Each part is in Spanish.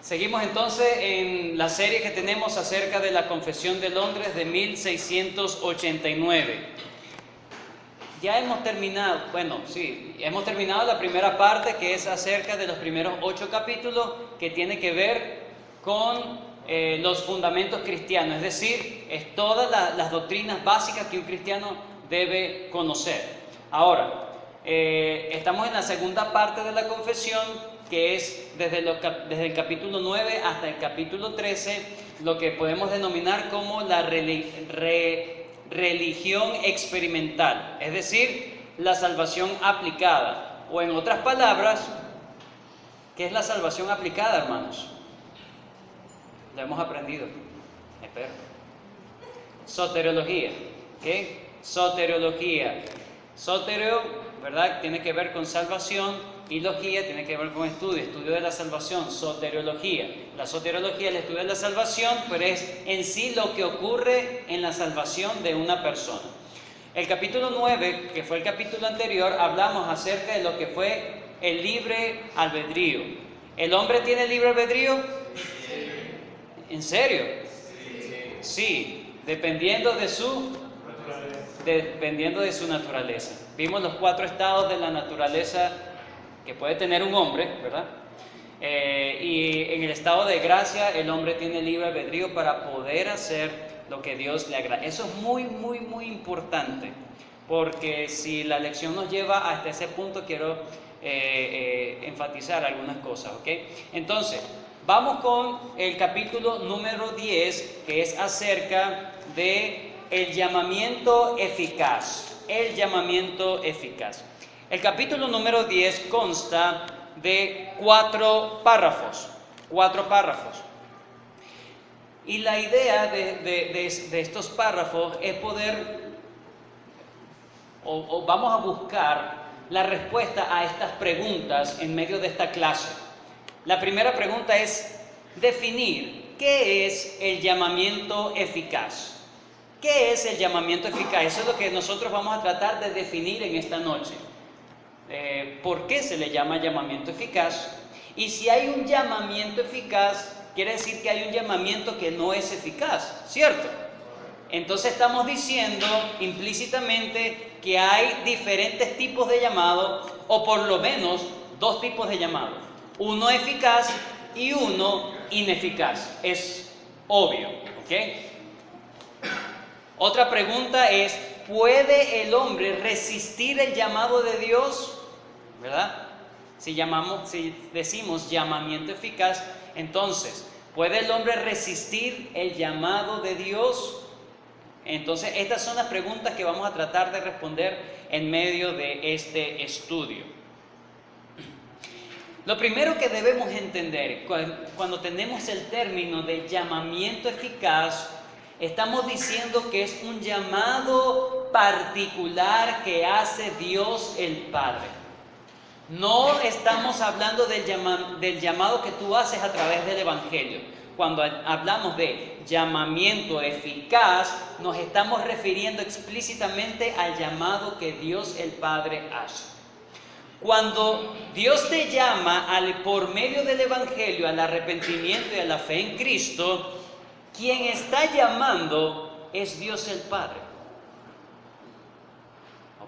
Seguimos entonces en la serie que tenemos acerca de la Confesión de Londres de 1689. Ya hemos terminado, hemos terminado la primera parte, que es acerca de los primeros 8 capítulos, que tiene que ver con los fundamentos cristianos, es decir, es todas las doctrinas básicas que un cristiano debe conocer. Ahora, estamos en la segunda parte de la confesión, que es desde el capítulo 9 hasta el capítulo 13, lo que podemos denominar como la religión experimental, es decir, la salvación aplicada. O en otras palabras, ¿qué es la salvación aplicada, hermanos? Lo hemos aprendido. Espero. Soteriología. ¿Qué? Soteriología. Soterio, ¿verdad? Tiene que ver con salvación. Y logía tiene que ver con estudio de la salvación, soteriología. La soteriología es el estudio de la salvación, pero es en sí lo que ocurre en la salvación de una persona. El capítulo 9, que fue el capítulo anterior, hablamos acerca de lo que fue el libre albedrío. ¿El hombre tiene libre albedrío? Sí. ¿En serio? Sí, dependiendo de su naturaleza. Vimos los 4 estados de la naturaleza que puede tener un hombre, ¿verdad? Y en el estado de gracia el hombre tiene libre albedrío para poder hacer lo que Dios le agrada. Eso es muy, muy, muy importante, porque si la lección nos lleva hasta ese punto, quiero enfatizar algunas cosas, ¿ok? Entonces, vamos con el capítulo número 10, que es acerca de el llamamiento eficaz. El llamamiento eficaz. El capítulo número 10 consta de 4 párrafos. 4 párrafos. Y la idea de estos párrafos es poder, o vamos a buscar la respuesta a estas preguntas en medio de esta clase. La primera pregunta es definir qué es el llamamiento eficaz. ¿Qué es el llamamiento eficaz? Eso es lo que nosotros vamos a tratar de definir en esta noche. ¿Por qué se le llama llamamiento eficaz? Y si hay un llamamiento eficaz, quiere decir que hay un llamamiento que no es eficaz, ¿cierto? Entonces estamos diciendo implícitamente que hay diferentes tipos de llamado, o por lo menos 2 tipos de llamado. Uno eficaz y uno ineficaz. Es obvio, ¿ok? Otra pregunta es, ¿puede el hombre resistir el llamado de Dios? ¿Verdad? Si decimos llamamiento eficaz, entonces, ¿puede el hombre resistir el llamado de Dios? Entonces, estas son las preguntas que vamos a tratar de responder en medio de este estudio. Lo primero que debemos entender, cuando tenemos el término de llamamiento eficaz, estamos diciendo que es un llamado particular que hace Dios el Padre. No estamos hablando del llamado que tú haces a través del Evangelio. Cuando hablamos de llamamiento eficaz, nos estamos refiriendo explícitamente al llamado que Dios el Padre hace. Cuando Dios te llama por medio del Evangelio al arrepentimiento y a la fe en Cristo, quien está llamando es Dios el Padre.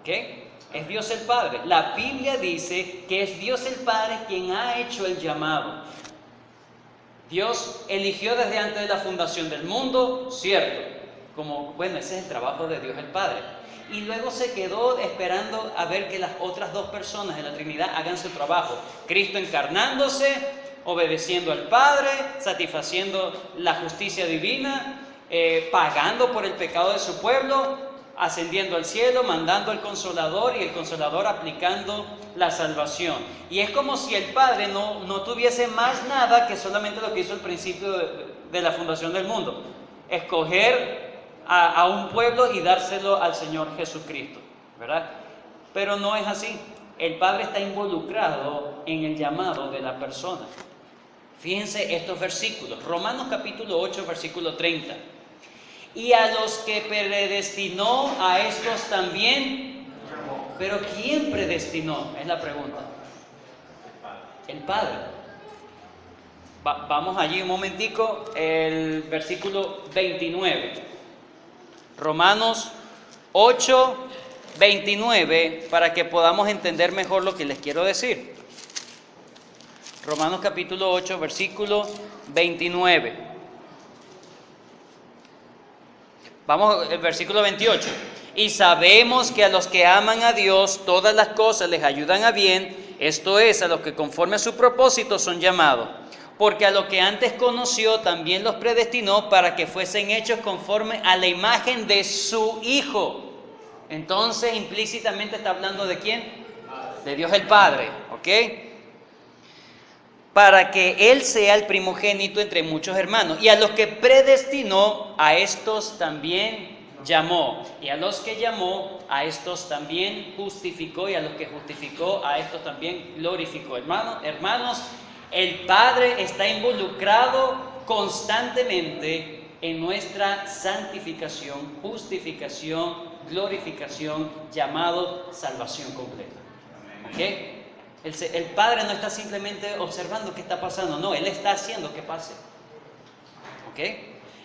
¿Ok? Es Dios el Padre. La Biblia dice que es Dios el Padre quien ha hecho el llamado. Dios eligió desde antes de la fundación del mundo, cierto. Ese es el trabajo de Dios el Padre. Y luego se quedó esperando a ver que las otras 2 personas de la Trinidad hagan su trabajo. Cristo encarnándose, obedeciendo al Padre, satisfaciendo la justicia divina, pagando por el pecado de su pueblo, ascendiendo al cielo, mandando al Consolador y el Consolador aplicando la salvación. Y es como si el Padre no tuviese más nada que solamente lo que hizo al principio de la fundación del mundo: escoger a un pueblo y dárselo al Señor Jesucristo, ¿verdad? Pero no es así. El Padre está involucrado en el llamado de la persona. Fíjense estos versículos. Romanos capítulo 8, versículo 30. Y a los que predestinó, a estos también. Pero ¿quién predestinó? Es la pregunta. El Padre. Vamos allí un momentico, el versículo 29. Romanos 8, 29, para que podamos entender mejor lo que les quiero decir. Romanos capítulo 8, versículo 29. Vamos al versículo 28. Y sabemos que a los que aman a Dios, todas las cosas les ayudan a bien, esto es, a los que conforme a su propósito son llamados. Porque a los que antes conoció, también los predestinó para que fuesen hechos conforme a la imagen de su Hijo. Entonces, implícitamente está hablando ¿de quién? De Dios el Padre, ¿ok? Para que Él sea el primogénito entre muchos hermanos. Y a los que predestinó, a estos también llamó. Y a los que llamó, a estos también justificó. Y a los que justificó, a estos también glorificó. Hermanos, el Padre está involucrado constantemente en nuestra santificación, justificación, glorificación, llamado salvación completa. ¿Ok? El Padre no está simplemente observando qué está pasando, no, Él está haciendo que pase. ¿Ok?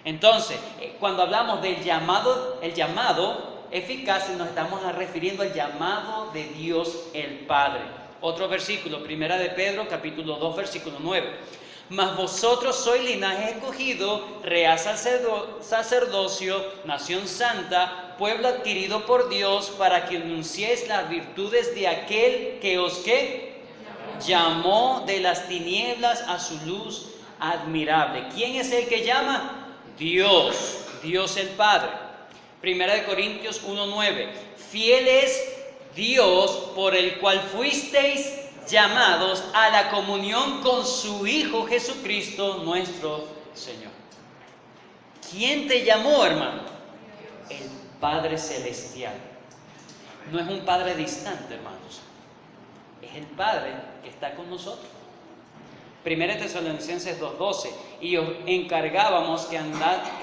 Entonces, cuando hablamos del llamado, el llamado eficaz, nos estamos refiriendo al llamado de Dios el Padre. Otro versículo, Primera de Pedro, capítulo 2, versículo 9. Mas vosotros sois linaje escogido, real sacerdocio, nación santa, pueblo adquirido por Dios, para que anunciéis las virtudes de aquel que os ¿qué? Llamó de las tinieblas a su luz admirable. ¿Quién es el que llama? Dios, Dios el Padre. Primera de Corintios 1:9. Fiel es Dios por el cual fuisteis llamados a la comunión con su Hijo Jesucristo nuestro Señor. ¿Quién te llamó, hermano? El Padre Celestial. No es un Padre distante, hermanos. Es el Padre que está con nosotros. Primera Tesalonicenses 2:12. Y os encargábamos que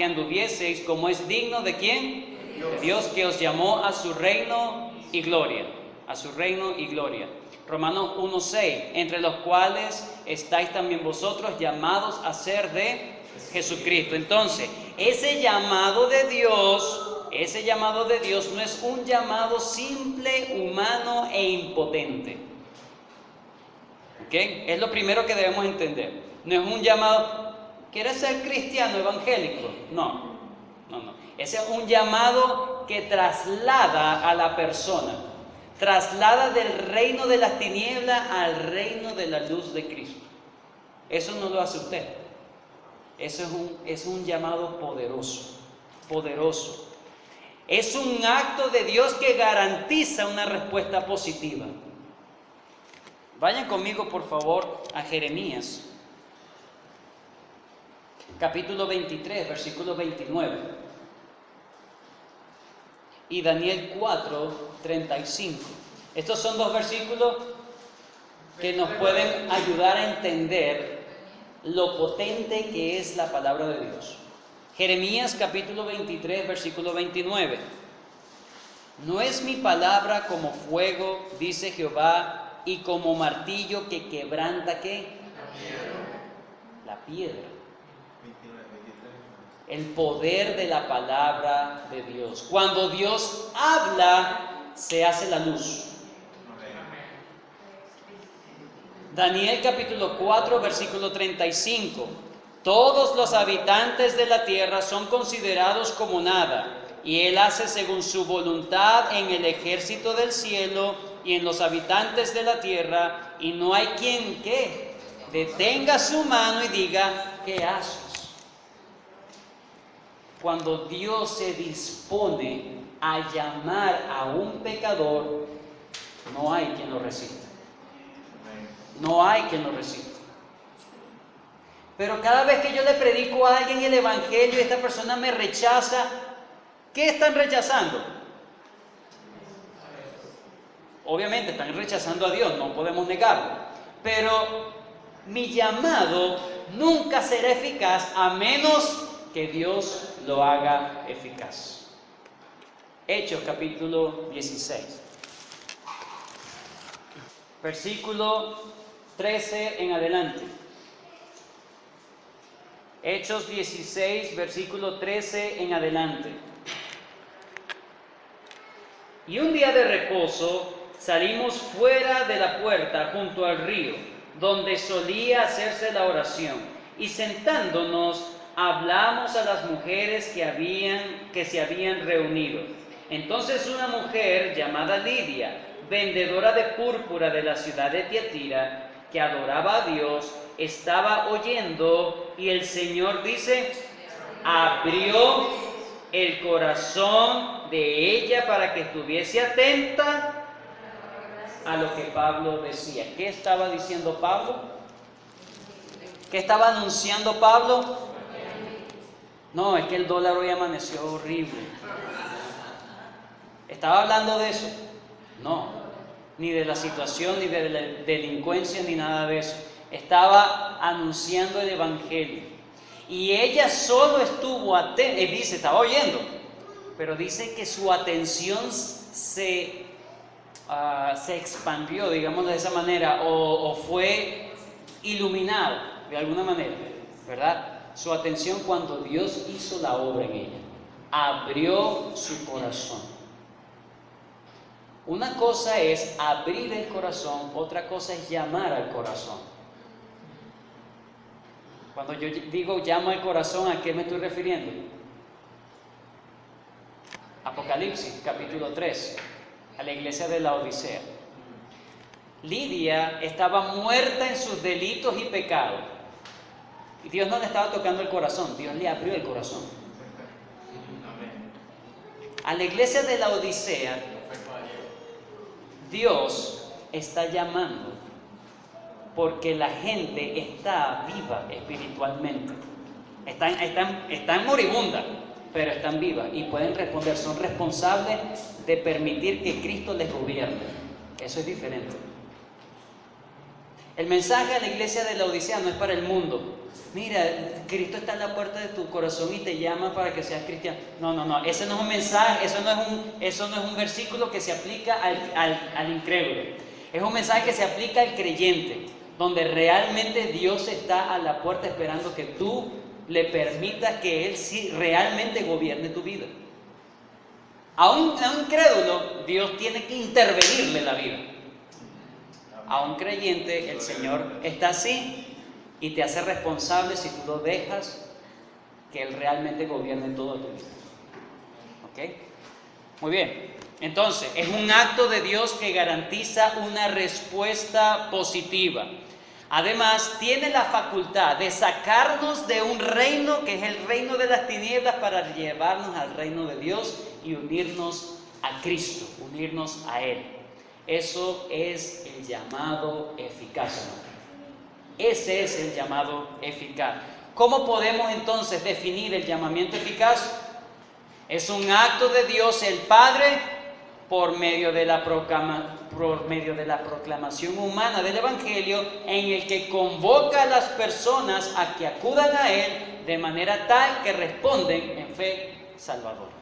anduvieseis como es digno de ¿quién? De Dios, que os llamó a su reino y gloria. A su reino y gloria. Romanos 1:6, entre los cuales estáis también vosotros llamados a ser de Jesucristo. Entonces, ese llamado de Dios no es un llamado simple, humano e impotente. ¿Ok? Es lo primero que debemos entender. No es un llamado, ¿quieres ser cristiano evangélico? No. Ese es un llamado que traslada a la persona. Traslada del reino de las tinieblas al reino de la luz de Cristo. Eso no lo hace usted. Eso es un llamado poderoso. Es un acto de Dios que garantiza una respuesta positiva. Vayan conmigo, por favor, a Jeremías, capítulo 23, versículo 29. Y Daniel 4:35. Estos son dos versículos que nos pueden ayudar a entender lo potente que es la palabra de Dios. Jeremías capítulo 23, versículo 29. No es mi palabra como fuego, dice Jehová, y como martillo que quebranta ¿qué? La piedra. El poder de la palabra de Dios. Cuando Dios habla, se hace la luz. Daniel capítulo 4, versículo 35. Todos los habitantes de la tierra son considerados como nada, y Él hace según su voluntad en el ejército del cielo y en los habitantes de la tierra, y no hay quien ¿qué? Detenga su mano y diga, ¿qué haces? Cuando Dios se dispone a llamar a un pecador, no hay quien lo resista. No hay quien lo resista. Pero cada vez que yo le predico a alguien el evangelio y esta persona me rechaza, ¿qué están rechazando? Obviamente están rechazando a Dios, no podemos negarlo. Pero mi llamado nunca será eficaz a menos que Dios lo haga eficaz. Hechos capítulo 16. Versículo 13 en adelante. Hechos 16, versículo 13 en adelante. Y un día de reposo salimos fuera de la puerta junto al río, donde solía hacerse la oración, y sentándonos hablamos a las mujeres que se habían reunido. Entonces una mujer llamada Lidia, vendedora de púrpura de la ciudad de Tiatira, que adoraba a Dios, estaba oyendo, y el Señor dice, abrió el corazón de ella para que estuviese atenta a lo que Pablo decía. ¿Qué estaba diciendo Pablo? ¿Qué estaba anunciando Pablo? No, es que el dólar hoy amaneció horrible. ¿Estaba hablando de eso? No, ni de la situación, ni de la delincuencia, ni nada de eso. Estaba anunciando el Evangelio. Y ella solo estuvo atenta, dice, estaba oyendo, pero dice que su atención se expandió, digamos de esa manera, o fue iluminado de alguna manera, ¿verdad? Su atención cuando Dios hizo la obra en ella, abrió su corazón. Una cosa es abrir el corazón, otra cosa es llamar al corazón. Cuando yo digo llama al corazón, ¿a qué me estoy refiriendo? Apocalipsis, capítulo 3, a la iglesia de la Odisea. Lidia estaba muerta en sus delitos y pecados. Y Dios no le estaba tocando el corazón, Dios le abrió el corazón. A la iglesia de la Odisea, Dios está llamando porque la gente está viva espiritualmente. Están moribundas, pero están vivas y pueden responder. Son responsables de permitir que Cristo les gobierne. Eso es diferente. El mensaje a la iglesia de la Odisea no es para el mundo. Mira, Cristo está en la puerta de tu corazón y te llama para que seas cristiano. No. Ese no es un mensaje, eso no es un versículo que se aplica al incrédulo. Es un mensaje que se aplica al creyente, donde realmente Dios está a la puerta esperando que tú le permitas que Él sí realmente gobierne tu vida. A un incrédulo, Dios tiene que intervenirle la vida. A un creyente, el Señor está así y te hace responsable si tú lo dejas que Él realmente gobierne todo tu vida. ¿Ok? Muy bien. Entonces, es un acto de Dios que garantiza una respuesta positiva. Además, tiene la facultad de sacarnos de un reino que es el reino de las tinieblas para llevarnos al reino de Dios y unirnos a Cristo, unirnos a Él. Eso es el llamado eficaz. Ese es el llamado eficaz. ¿Cómo podemos entonces definir el llamamiento eficaz? Es un acto de Dios el Padre por medio de la proclamación humana del Evangelio, en el que convoca a las personas a que acudan a Él de manera tal que responden en fe salvadora.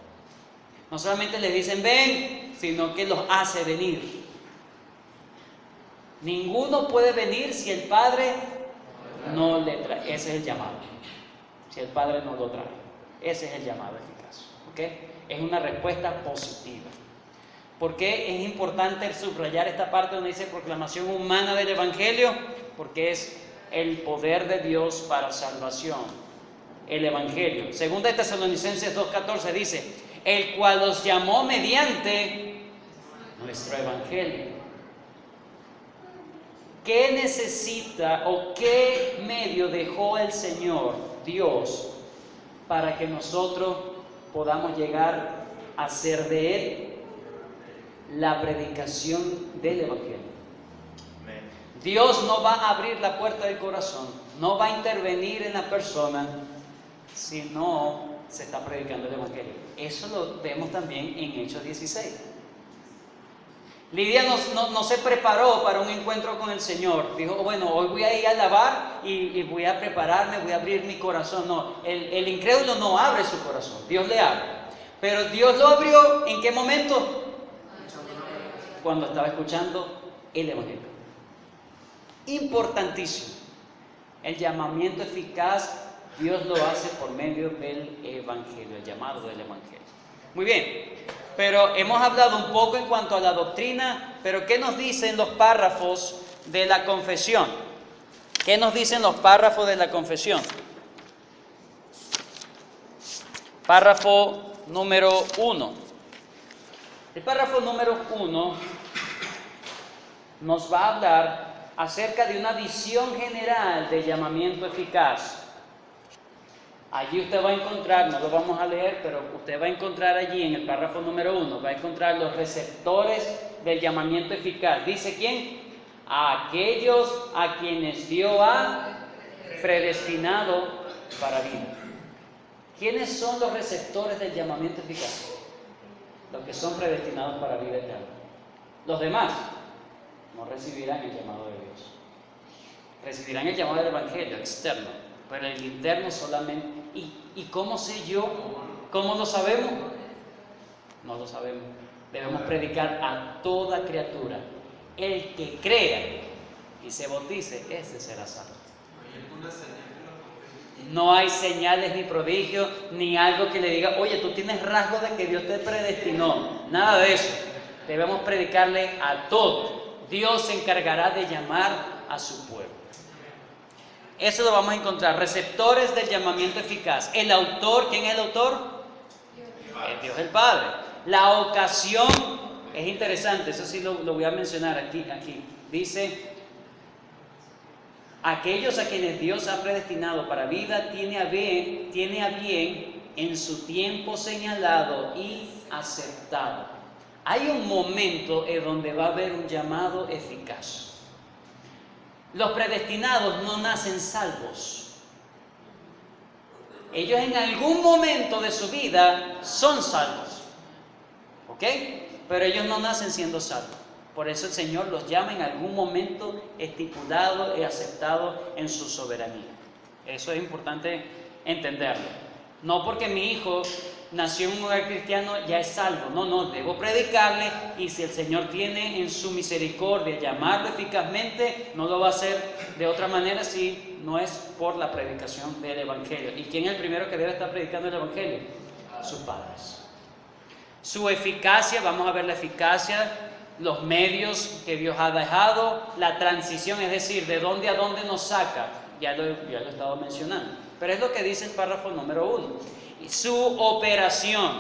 No solamente les dicen ven, sino que los hace venir. Ninguno puede venir si el Padre no le trae. Ese es el llamado. Si el Padre no lo trae. Ese es el llamado eficaz. ¿Okay? Es una respuesta positiva. ¿Por qué es importante subrayar esta parte donde dice proclamación humana del Evangelio? Porque es el poder de Dios para salvación. El Evangelio. Segunda de Tesalonicenses 2:14 dice, el cual los llamó mediante nuestro Evangelio. ¿Qué necesita o qué medio dejó el Señor, Dios, para que nosotros podamos llegar a ser de Él? La predicación del Evangelio. Dios no va a abrir la puerta del corazón, no va a intervenir en la persona si no se está predicando el Evangelio. Eso lo vemos también en Hechos 16. Lidia no se preparó para un encuentro con el Señor. Dijo, bueno, hoy voy a ir a alabar y voy a prepararme, voy a abrir mi corazón. No, el incrédulo no abre su corazón, Dios le abre. Pero Dios lo abrió, ¿en qué momento? Cuando estaba escuchando el Evangelio. Importantísimo. El llamamiento eficaz Dios lo hace por medio del Evangelio, el llamado del Evangelio. Muy bien, pero hemos hablado un poco en cuanto a la doctrina, pero ¿qué nos dicen los párrafos de la confesión? ¿Qué nos dicen los párrafos de la confesión? Párrafo número 1. El párrafo número 1 nos va a hablar acerca de una visión general de llamamiento eficaz. Allí usted va a encontrar, no lo vamos a leer, pero usted va a encontrar allí en el párrafo número 1, va a encontrar los receptores del llamamiento eficaz. ¿Dice quién? A aquellos a quienes Dios ha predestinado para vida. ¿Quiénes son los receptores del llamamiento eficaz? Los que son predestinados para vida eterna. Los demás no recibirán el llamado de Dios. Recibirán el llamado del Evangelio externo, pero el interno solamente. ¿Y cómo sé yo? ¿Cómo lo sabemos? No lo sabemos. Debemos predicar a toda criatura. El que crea y se bautice, ese será salvo. No hay señales ni prodigios, ni algo que le diga, oye, tú tienes rasgos de que Dios te predestinó. Nada de eso. Debemos predicarle a todo. Dios se encargará de llamar a su pueblo. Eso lo vamos a encontrar. Receptores del llamamiento eficaz. El autor, ¿quién es el autor? Es Dios el Padre. La ocasión es interesante, eso sí lo voy a mencionar aquí. Dice, aquellos a quienes Dios ha predestinado para vida tiene a bien en su tiempo señalado y aceptado. Hay un momento en donde va a haber un llamado eficaz. Los predestinados no nacen salvos. Ellos en algún momento de su vida son salvos. ¿Ok? Pero ellos no nacen siendo salvos. Por eso el Señor los llama en algún momento estipulado y aceptado en su soberanía. Eso es importante entenderlo. No porque mi hijo nació en un hogar cristiano ya es salvo. No, debo predicarle, y si el Señor tiene en su misericordia llamarlo eficazmente, no lo va a hacer de otra manera si no es por la predicación del Evangelio. ¿Y quién es el primero que debe estar predicando el Evangelio? Sus padres. Su eficacia, vamos a ver la eficacia, los medios que Dios ha dejado, la transición, es decir, de dónde a dónde nos saca, ya lo he estado mencionando. Pero es lo que dice el párrafo número 1. Su operación,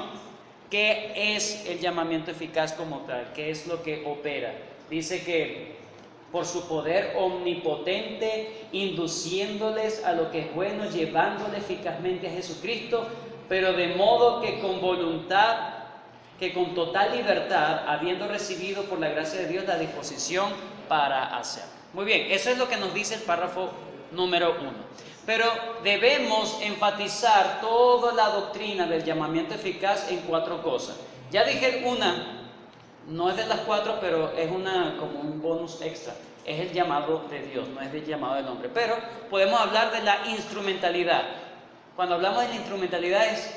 ¿qué es el llamamiento eficaz como tal? ¿Qué es lo que opera? Dice que por su poder omnipotente, induciéndoles a lo que es bueno, llevándole eficazmente a Jesucristo, pero de modo que con voluntad, que con total libertad, habiendo recibido por la gracia de Dios la disposición para hacer. Muy bien, eso es lo que nos dice el párrafo número 1. Pero debemos enfatizar toda la doctrina del llamamiento eficaz en 4 cosas. Ya dije una, no es de las 4, pero es como un bonus extra. Es el llamado de Dios, no es el llamado del hombre. Pero podemos hablar de la instrumentalidad. Cuando hablamos de la instrumentalidad es,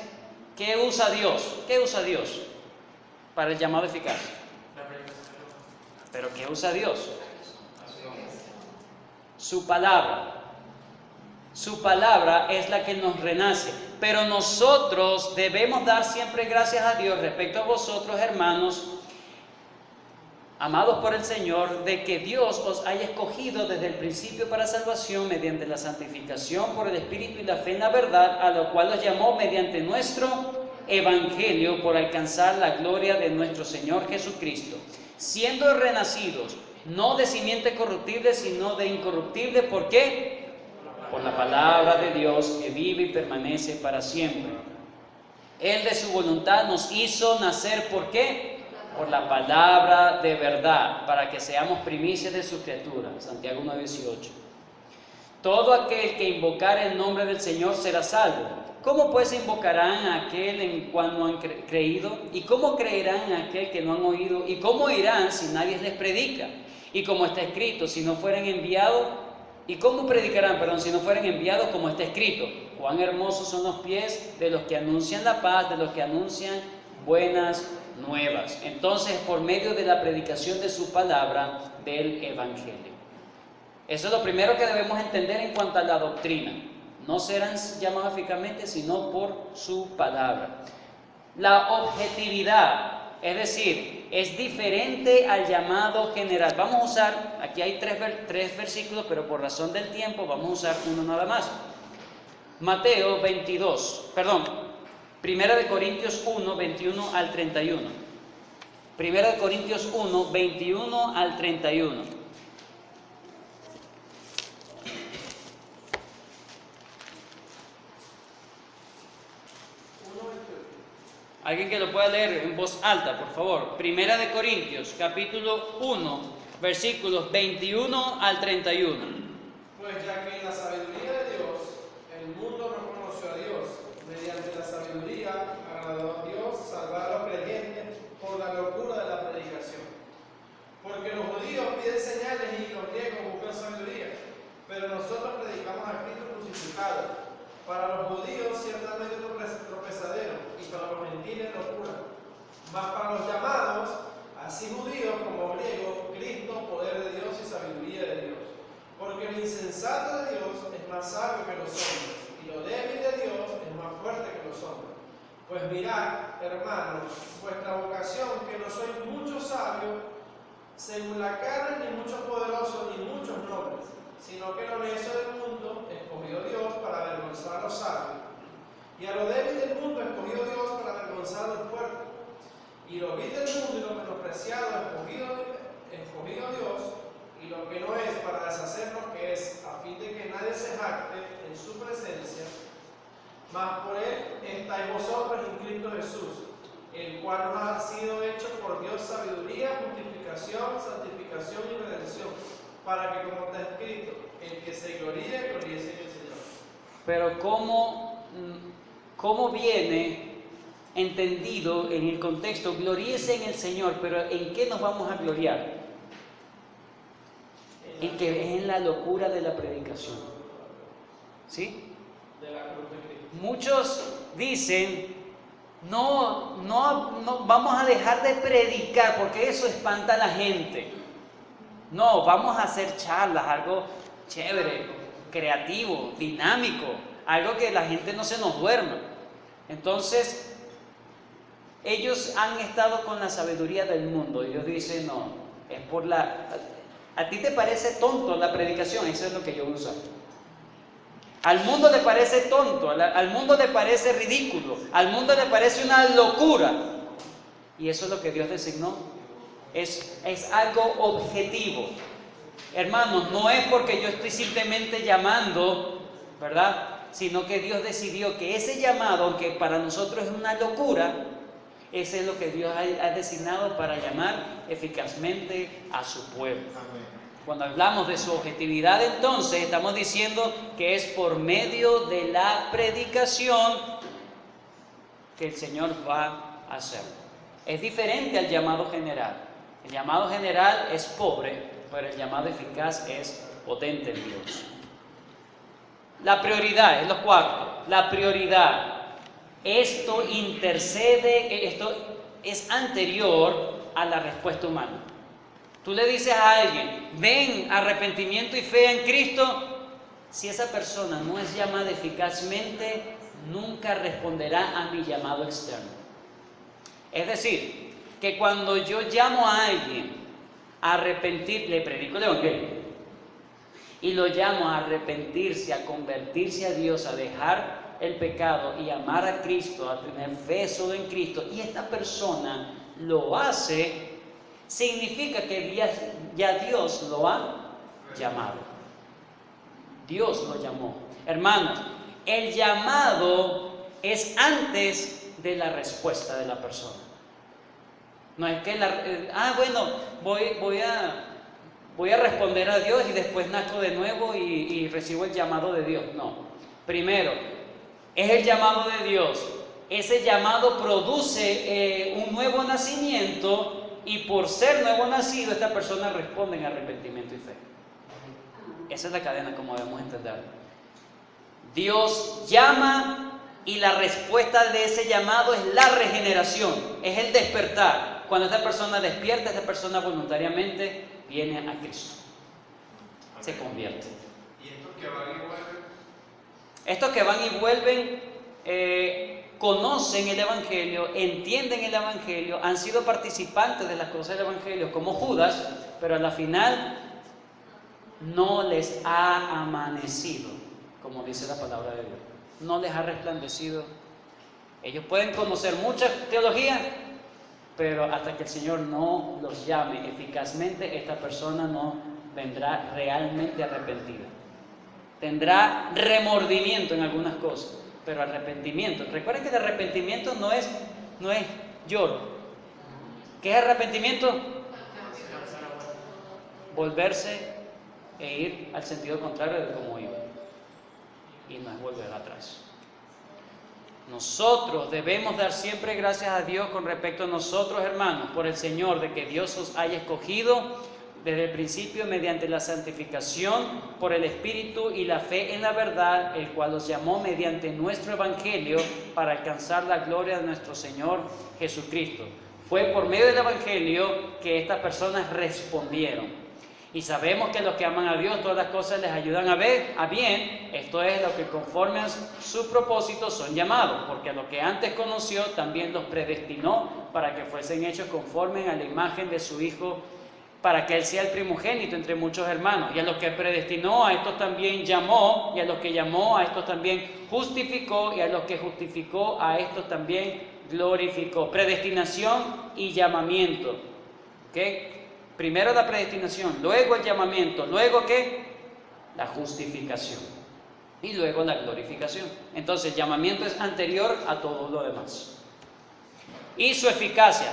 ¿qué usa Dios? ¿Qué usa Dios para el llamado eficaz? ¿Pero qué usa Dios? Su palabra. Su palabra es la que nos renace, pero nosotros debemos dar siempre gracias a Dios respecto a vosotros, hermanos, amados por el Señor, de que Dios os haya escogido desde el principio para salvación mediante la santificación por el Espíritu y la fe en la verdad, a lo cual os llamó mediante nuestro Evangelio por alcanzar la gloria de nuestro Señor Jesucristo, siendo renacidos, no de simiente corruptible, sino de incorruptible. ¿Por qué? Por la palabra de Dios que vive y permanece para siempre. Él de su voluntad nos hizo nacer, ¿por qué? Por la palabra de verdad, para que seamos primicias de su criatura. Santiago 1:18. Todo aquel que invocare el nombre del Señor será salvo. ¿Cómo pues invocarán a aquel en cual no han creído? ¿Y cómo creerán en aquel que no han oído? ¿Y cómo irán si nadie les predica? Y como está escrito, si no fueran enviados, ¿y cómo predicarán, si no fueren enviados? Como está escrito, cuán hermosos son los pies de los que anuncian la paz, de los que anuncian buenas nuevas. Entonces, por medio de la predicación de su palabra, del Evangelio. Eso es lo primero que debemos entender en cuanto a la doctrina. No serán llamados eficazmente, sino por su palabra. La objetividad, es decir, es diferente al llamado general. Vamos a usar, aquí hay tres versículos, pero por razón del tiempo vamos a usar uno nada más. Mateo 1 de Corintios 1, 21 al 31. 1 de Corintios 1, 21 al 31. Alguien que lo pueda leer en voz alta, por favor. 1 de Corintios, capítulo 1, versículos 21 al 31. Pues ya que en la sabiduría de Dios, el mundo no conoció a Dios, mediante la sabiduría agradó a Dios salvar a los creyentes por la locura de la predicación. Porque los judíos piden señales y los griegos buscan sabiduría, pero nosotros predicamos a Cristo crucificado. Para los judíos ciertamente tropezadero y para los gentiles locura. Mas para los llamados, así judíos como griegos, Cristo, poder de Dios y sabiduría de Dios. Porque el insensato de Dios es más sabio que los hombres, y lo débil de Dios es más fuerte que los hombres. Pues mirad, hermanos, vuestra vocación, que no sois muchos sabios, según la carne, ni muchos poderosos, ni muchos nobles, sino que lo necio del mundo escogió Dios para avergonzar a los sabios, y a lo débil del mundo escogió Dios para avergonzar a los fuertes, y lo vil del mundo y lo menospreciado escogió Dios, y lo que no es para deshacer lo que es, a fin de que nadie se jacte en su presencia. Mas por él estáis vosotros en Cristo Jesús, el cual nos ha sido hecho por Dios sabiduría, justificación, santificación y redención, para que, como está escrito, el que se gloríe, gloríese en el Señor. Pero ¿cómo viene entendido en el contexto? Gloríese en el Señor, pero ¿en qué nos vamos a gloriar? En que es en la locura de la predicación. ¿Sí? De la cruz de Cristo. Muchos dicen, no vamos a dejar de predicar porque eso espanta a la gente. No, vamos a hacer charlas, algo chévere, creativo, dinámico, algo que la gente no se nos duerma. Entonces, ellos han estado con la sabiduría del mundo. Ellos dicen, no, es por la... ¿A ti te parece tonto la predicación? Eso es lo que yo uso. Al mundo le parece tonto, al mundo le parece ridículo, al mundo le parece una locura. Y eso es lo que Dios designó. Es algo objetivo. Hermanos, no es porque yo estoy simplemente llamando, ¿verdad? Sino que Dios decidió que ese llamado, aunque para nosotros es una locura, ese es lo que Dios ha designado para llamar eficazmente a su pueblo. Cuando hablamos de su objetividad, entonces estamos diciendo que es por medio de la predicación que el Señor va a hacerlo. Es diferente al llamado general. El llamado general es pobre, pero el llamado eficaz es potente en Dios. La prioridad es lo cuarto. La prioridad. Esto intercede, esto es anterior a la respuesta humana. Tú le dices a alguien, ven, arrepentimiento y fe en Cristo. Si esa persona no es llamada eficazmente, nunca responderá a mi llamado externo. Es decir, que cuando yo llamo a alguien a arrepentir, le predico el evangelio y lo llamo a arrepentirse, a convertirse a Dios, a dejar el pecado y amar a Cristo, a tener fe solo en Cristo, y esta persona lo hace, significa que ya Dios lo ha llamado. Dios lo llamó. Hermanos, el llamado es antes de la respuesta de la persona. No es que voy a responder a Dios y después nazco de nuevo y recibo el llamado de Dios. No. Primero, es el llamado de Dios. Ese llamado produce un nuevo nacimiento, y por ser nuevo nacido, esta persona responde en arrepentimiento y fe. Esa es la cadena como debemos entender. Dios llama y la respuesta de ese llamado es la regeneración, es el despertar. Cuando esta persona despierta, esta persona voluntariamente viene a Cristo. Se convierte. ¿Y esto que va igual Estos que van y vuelven, conocen el Evangelio, entienden el Evangelio, han sido participantes de las cosas del Evangelio, como Judas, pero a la final no les ha amanecido, como dice la palabra de Dios. No les ha resplandecido. Ellos pueden conocer mucha teología, pero hasta que el Señor no los llame eficazmente, esta persona no vendrá realmente arrepentida. Tendrá remordimiento en algunas cosas, pero arrepentimiento. Recuerden que el arrepentimiento no es lloro. ¿Qué es arrepentimiento? Volverse e ir al sentido contrario de como iba. Y no es volver atrás. Nosotros debemos dar siempre gracias a Dios con respecto a nosotros, hermanos, por el Señor, de que Dios os haya escogido desde el principio mediante la santificación por el Espíritu y la fe en la verdad, el cual os llamó mediante nuestro Evangelio para alcanzar la gloria de nuestro Señor Jesucristo. Fue por medio del Evangelio que estas personas respondieron. Y sabemos que los que aman a Dios, todas las cosas les ayudan a bien. Esto es lo que conforme a su propósito son llamados, porque a los que antes conoció también los predestinó para que fuesen hechos conforme a la imagen de su Hijo, para que Él sea el primogénito entre muchos hermanos. Y a los que predestinó, a estos también llamó, y a los que llamó, a estos también justificó, y a los que justificó, a estos también glorificó. Predestinación y llamamiento. ¿Ok? Primero la predestinación, luego el llamamiento, luego ¿qué? La justificación y luego la glorificación. Entonces el llamamiento es anterior a todo lo demás. Y su eficacia,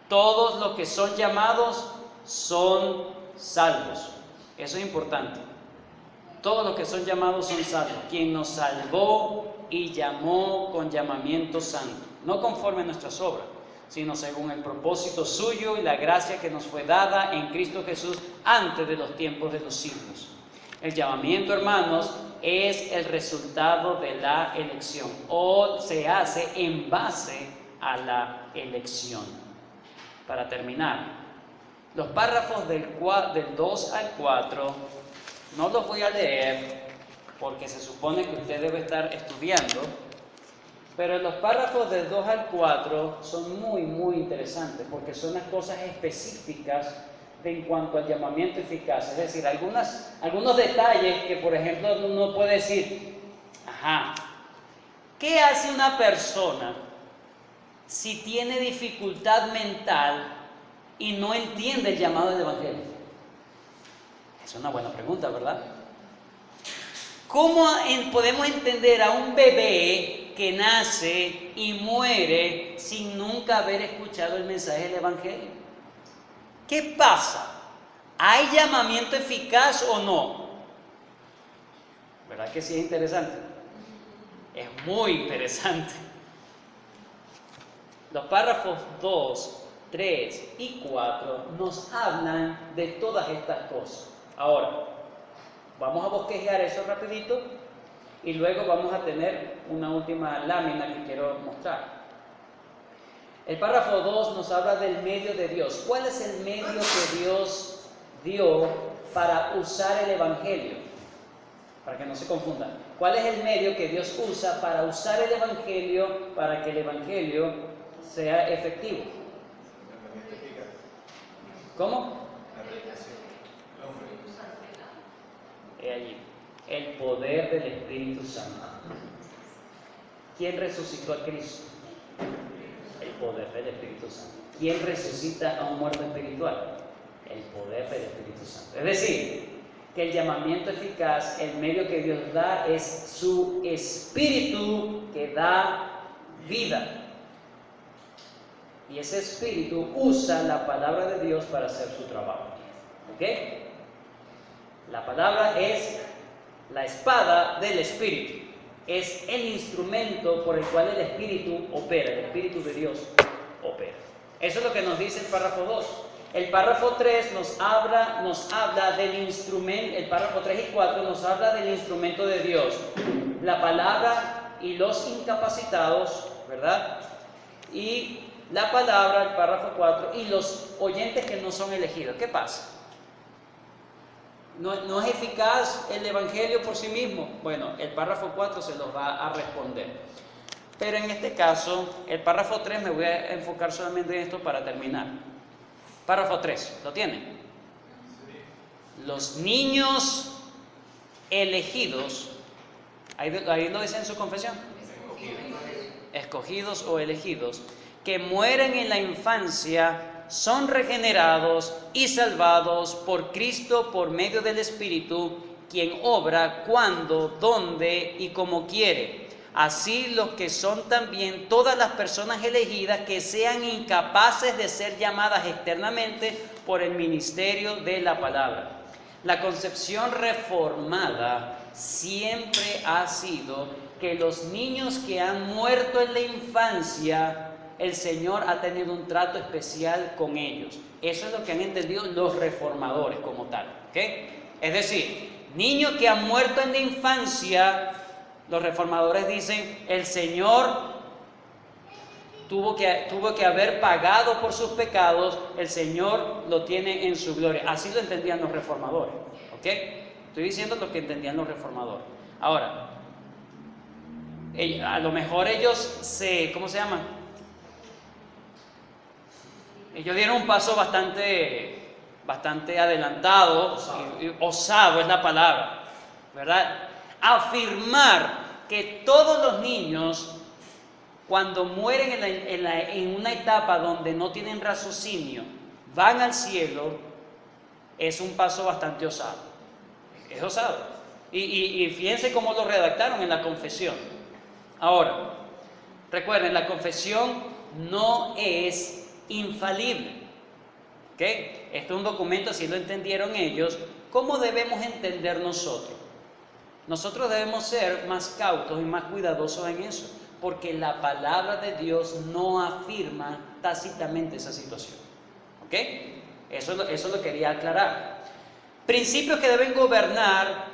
todos los que son llamados son salvos. Eso es importante. Todos los que son llamados son salvos. Quien nos salvó y llamó con llamamiento santo, no conforme a nuestras obras, sino según el propósito suyo y la gracia que nos fue dada en Cristo Jesús antes de los tiempos de los siglos. El llamamiento, hermanos, es el resultado de la elección, o se hace en base a la elección. Para terminar, los párrafos del 2 al 4 no los voy a leer porque se supone que usted debe estar estudiando. Pero los párrafos del 2 al 4 son muy, muy interesantes porque son las cosas específicas en cuanto al llamamiento eficaz. Es decir, algunos detalles que, por ejemplo, uno puede decir, ¿qué hace una persona si tiene dificultad mental y no entiende el llamado del Evangelio? Es una buena pregunta, ¿verdad? ¿Cómo podemos entender a un bebé que nace y muere sin nunca haber escuchado el mensaje del Evangelio? ¿Qué pasa? ¿Hay llamamiento eficaz o no? ¿Verdad que sí es interesante? Es muy interesante. Los párrafos 2, 3 y 4 nos hablan de todas estas cosas. Ahora, vamos a bosquejar eso rapidito y luego vamos a tener una última lámina que quiero mostrar. El párrafo 2 nos habla del medio de Dios. ¿Cuál es el medio que Dios dio para usar el Evangelio? Para que no se confundan. ¿Cuál es el medio que Dios usa para usar el Evangelio para que el Evangelio sea efectivo? ¿Cómo? Allí, el poder del Espíritu Santo. ¿Quién resucitó a Cristo? El poder del Espíritu Santo. ¿Quién resucita a un muerto espiritual? El poder del Espíritu Santo. Es decir, que el llamamiento eficaz, el medio que Dios da es su Espíritu que da vida. Y ese Espíritu usa la palabra de Dios para hacer su trabajo. ¿Ok? La palabra es la espada del Espíritu. Es el instrumento por el cual el Espíritu opera, el Espíritu de Dios opera. Eso es lo que nos dice el párrafo 2. El párrafo 3 nos habla del instrumento, el párrafo 3 y 4 nos habla del instrumento de Dios. La palabra y los incapacitados, ¿verdad? Y la palabra, el párrafo 4, y los oyentes que no son elegidos. ¿Qué pasa? no es eficaz el Evangelio por sí mismo. Bueno, el párrafo 4 se los va a responder. Pero en este caso, el párrafo 3 me voy a enfocar solamente en esto para terminar. Párrafo 3, ¿lo tienen? Los niños elegidos, ahí lo dice en su confesión, escogidos o elegidos, que mueren en la infancia, son regenerados y salvados por Cristo por medio del Espíritu, quien obra cuando, donde y como quiere. Así los que son también todas las personas elegidas que sean incapaces de ser llamadas externamente por el ministerio de la palabra. La concepción reformada siempre ha sido que los niños que han muerto en la infancia, el Señor ha tenido un trato especial con ellos. Eso es lo que han entendido los reformadores como tal, ¿ok? Es decir, niños que han muerto en la infancia, los reformadores dicen, el Señor tuvo que haber pagado por sus pecados, el Señor lo tiene en su gloria. Así lo entendían los reformadores, ¿ok? Estoy diciendo lo que entendían los reformadores. Ahora, a lo mejor ellos ¿cómo se llama? Ellos dieron un paso bastante adelantado, osado es la palabra, ¿verdad? Afirmar que todos los niños, cuando mueren en una etapa donde no tienen raciocinio, van al cielo, es un paso bastante osado. Es osado. Y fíjense cómo lo redactaron en la confesión. Ahora, recuerden, la confesión no es infalible. ¿Ok? Esto es un documento, así lo entendieron ellos. ¿Cómo debemos entender nosotros? Nosotros debemos ser más cautos y más cuidadosos en eso, porque la palabra de Dios no afirma tácitamente esa situación. ¿Ok? Eso lo quería aclarar. Principios que deben gobernar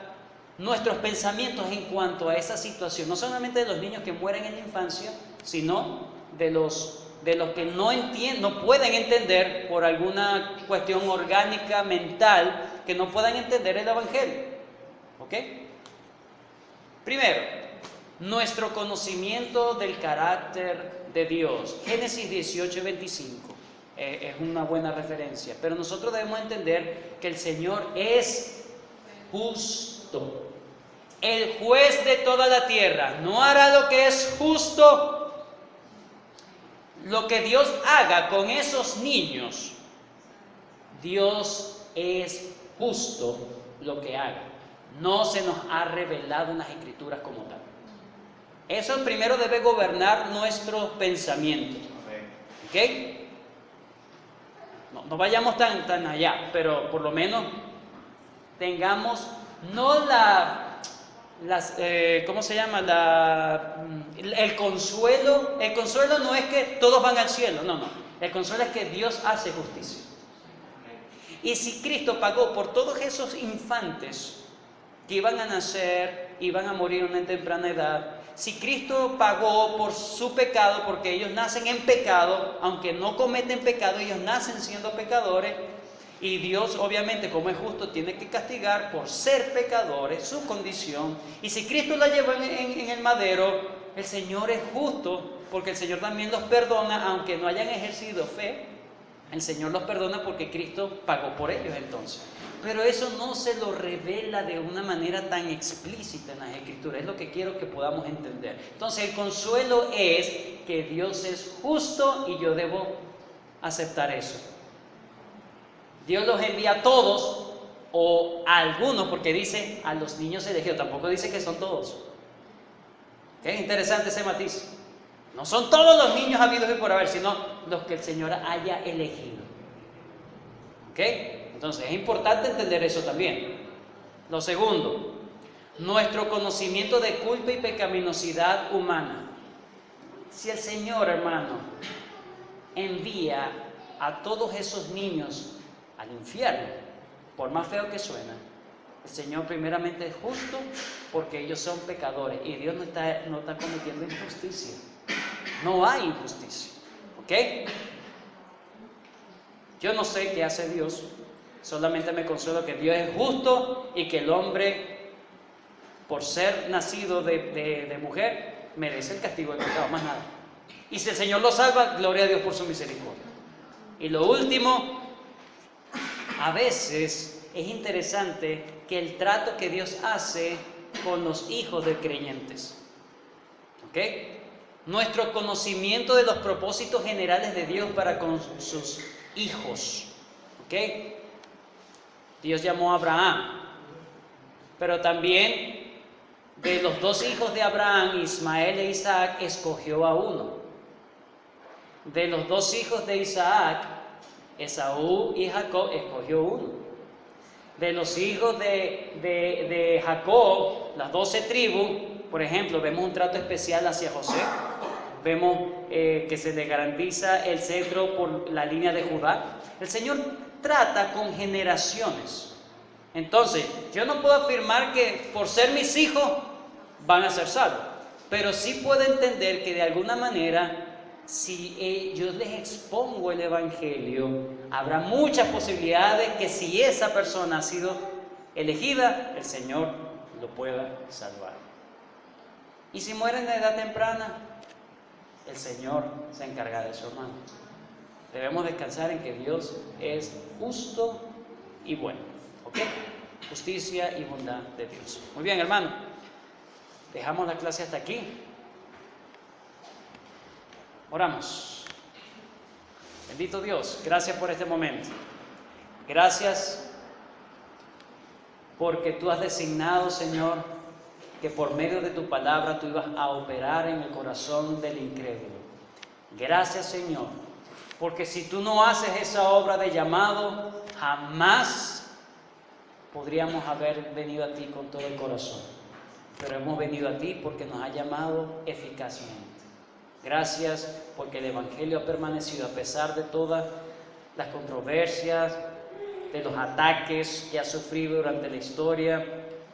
nuestros pensamientos en cuanto a esa situación, no solamente de los niños que mueren en la infancia, sino de los que no pueden entender por alguna cuestión orgánica, mental, que no puedan entender el Evangelio. ¿Ok? Primero, nuestro conocimiento del carácter de Dios. Génesis 18:25 es una buena referencia, pero nosotros debemos entender que el Señor es justo. El juez de toda la tierra no hará lo que es justo. Lo que Dios haga con esos niños, Dios es justo lo que haga. No se nos ha revelado en las Escrituras como tal. Eso primero debe gobernar nuestros pensamientos. ¿Ok? No vayamos tan allá, pero por lo menos tengamos no ¿cómo se llama? El consuelo. El consuelo no es que todos van al cielo, no. El consuelo es que Dios hace justicia. Y si Cristo pagó por todos esos infantes que iban a nacer, iban a morir en una temprana edad, si Cristo pagó por su pecado, porque ellos nacen en pecado, aunque no cometen pecado, ellos nacen siendo pecadores, y Dios obviamente, como es justo, tiene que castigar por ser pecadores su condición. Y si Cristo la llevó en el madero, el Señor es justo, porque el Señor también los perdona, aunque no hayan ejercido fe. El Señor los perdona porque Cristo pagó por ellos entonces. Pero eso no se lo revela de una manera tan explícita en las Escrituras. Es lo que quiero que podamos entender. Entonces el consuelo es que Dios es justo y yo debo aceptar eso. Dios los envía a todos o a algunos, porque dice a los niños elegidos, tampoco dice que son todos. ¿Qué interesante ese matiz? No son todos los niños habidos y por haber, sino los que el Señor haya elegido. ¿Ok? Entonces es importante entender eso también. Lo segundo, nuestro conocimiento de culpa y pecaminosidad humana. Si el Señor, hermano, envía a todos esos niños al infierno, por más feo que suena, el Señor primeramente es justo porque ellos son pecadores y Dios no está cometiendo injusticia. No hay injusticia. ¿Ok? Yo no sé qué hace Dios, Solamente me consuelo que Dios es justo y que el hombre, por ser nacido de mujer, merece el castigo del pecado, más nada. Y si el Señor lo salva, gloria a Dios por su misericordia. Y lo último, a veces es interesante que el trato que Dios hace con los hijos de creyentes, ¿ok? Nuestro conocimiento de los propósitos generales de Dios para con sus hijos, ¿ok? Dios llamó a Abraham, pero también de los dos hijos de Abraham, Ismael e Isaac, escogió a uno. De los dos hijos de Isaac, Esaú y Jacob, escogió uno. De los hijos de Jacob, las 12 tribus, por ejemplo, vemos un trato especial hacia José. Vemos que se le garantiza el cetro por la línea de Judá. El Señor trata con generaciones. Entonces, yo no puedo afirmar que por ser mis hijos van a ser salvos, pero sí puedo entender que de alguna manera, si yo les expongo el Evangelio, habrá muchas posibilidades que si esa persona ha sido elegida, el Señor lo pueda salvar. Y si mueren de edad temprana, el Señor se encarga de su hermano. Debemos descansar en que Dios es justo y bueno, ¿ok? Justicia y bondad de Dios. Muy bien, hermano, dejamos la clase hasta aquí. Oramos. Bendito Dios, gracias por este momento. Gracias porque tú has designado, Señor, que por medio de tu palabra tú ibas a operar en el corazón del incrédulo. Gracias, Señor, porque si tú no haces esa obra de llamado, jamás podríamos haber venido a ti con todo el corazón. Pero hemos venido a ti porque nos has llamado eficazmente. Gracias porque el Evangelio ha permanecido a pesar de todas las controversias, de los ataques que ha sufrido durante la historia.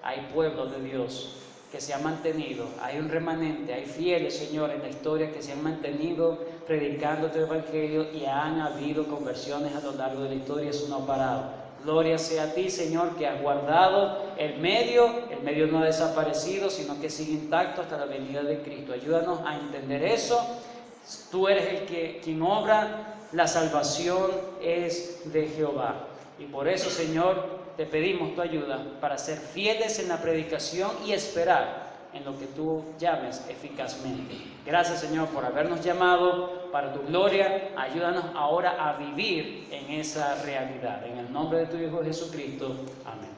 Hay pueblos de Dios que se han mantenido, hay un remanente, hay fieles, Señor, en la historia que se han mantenido predicando tu Evangelio y han habido conversiones a lo largo de la historia, eso no ha parado. Gloria sea a ti, Señor, que has guardado el medio no ha desaparecido, sino que sigue intacto hasta la venida de Cristo. Ayúdanos a entender eso. Tú eres quien obra, la salvación es de Jehová. Y por eso, Señor, te pedimos tu ayuda para ser fieles en la predicación y esperar en lo que tú llames eficazmente. Gracias, Señor, por habernos llamado para tu gloria. Ayúdanos ahora a vivir en esa realidad. En el nombre de tu Hijo Jesucristo. Amén.